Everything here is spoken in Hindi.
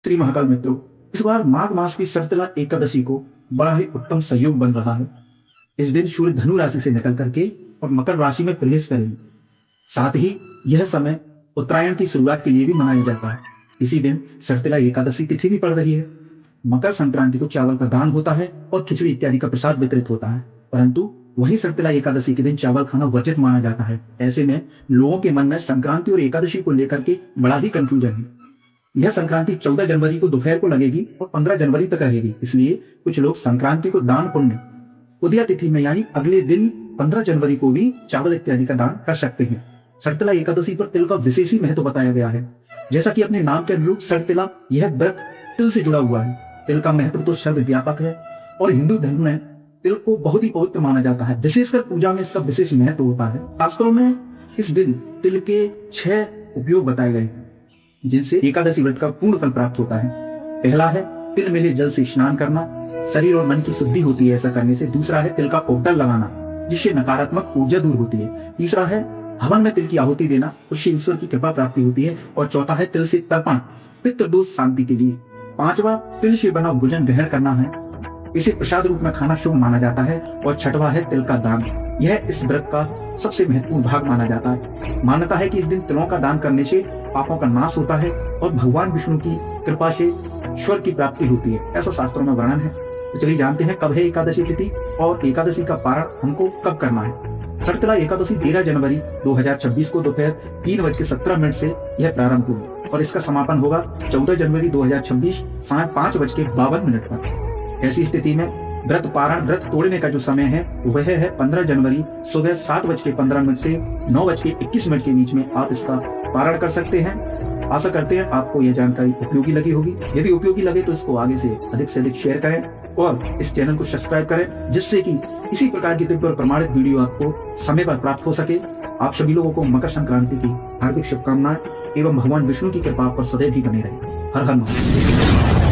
श्री महाकाल मित्रों, इस बार माघ मास की शर्तला एकादशी को बड़ा ही उत्तम संयोग बन रहा है। इस दिन सूर्य धनु राशि से निकल करके और मकर राशि में प्रवेश करेंगे। साथ ही यह समय उत्तरायण की शुरुआत के लिए भी मनाया जाता है। इसी दिन शर्तला एकादशी तिथि भी पड़ रही है। मकर संक्रांति को चावल का दान होता है और खिचड़ी इत्यादि का प्रसाद वितरित होता है, परंतु वही शर्तला एकादशी के दिन चावल खाना वर्जित माना जाता है। ऐसे में लोगों के मन में संक्रांति और एकादशी को लेकर के बड़ा ही कंफ्यूजन है। यह संक्रांति 14 जनवरी को दोपहर को लगेगी और 15 जनवरी तक रहेगी। इसलिए कुछ लोग संक्रांति को दान पुण्य उदया तिथि में यानी अगले दिन 15 जनवरी को भी चावल इत्यादि का दान कर सकते हैं। शर्तला एकादशी पर तिल का विशेष ही महत्व बताया गया है। जैसा कि अपने नाम के अनुरूप शर्तला यह व्रत तिल से जुड़ा हुआ है। तिल का महत्व तो सर्वव्यापक है और हिंदू धर्म में तिल को बहुत ही पवित्र माना जाता है। विशेषकर पूजा में इसका विशेष महत्व होता है। शास्त्रों में इस दिन तिल के 6 उपयोग बताए गए हैं जिनसे एकादशी व्रत का पूर्ण फल प्राप्त होता है। पहला है तिल मिले जल से स्नान करना, शरीर और मन की शुद्धि होती है ऐसा करने से। दूसरा है तिल का पोपटल लगाना जिससे नकारात्मक ऊर्जा दूर होती है। तीसरा है हवन में तिल की आहुति देना, उससे ईश्वर की कृपा प्राप्ति होती है। और चौथा है तिल से तर्पण, पितृदोष शांति के लिए। पांचवा तिल से बना भोजन ग्रहण करना है, इसे प्रसाद रूप में खाना शुभ माना जाता है। और छठवा है तिल का दान, यह इस व्रत का सबसे महत्वपूर्ण भाग माना जाता है। मान्यता है कि इस दिन तिलों का दान करने से पापों का नाश होता है और भगवान विष्णु की कृपा से स्वर्ग की प्राप्ति होती है, ऐसा शास्त्रों में वर्णन है। तो चलिए जानते हैं कब है एकादशी तिथि और एकादशी का पारण हमको कब करना है। शर्तला एकादशी 13 जनवरी 2026 को दोपहर 3:17 से यह प्रारंभ होगी और इसका समापन होगा 14 जनवरी 2026 साय 5:52 पर। ऐसी स्थिति में व्रत तोड़ने का जो समय है वह है 15 जनवरी सुबह 7:15 से 9:21 के बीच में आप इसका पारण कर सकते हैं। आशा करते हैं आपको यह जानकारी उपयोगी लगी होगी। यदि उपयोगी लगे तो इसको आगे से अधिक शेयर करें और इस चैनल को सब्सक्राइब करें, जिससे कि इसी प्रकार की दिव्य और प्रमाणित वीडियो आपको समय पर प्राप्त हो सके। आप सभी लोगों को मकर संक्रांति की हार्दिक शुभकामनाएं एवं भगवान विष्णु की कृपा पर सदैव ही बने रहे। हर हर महादेव।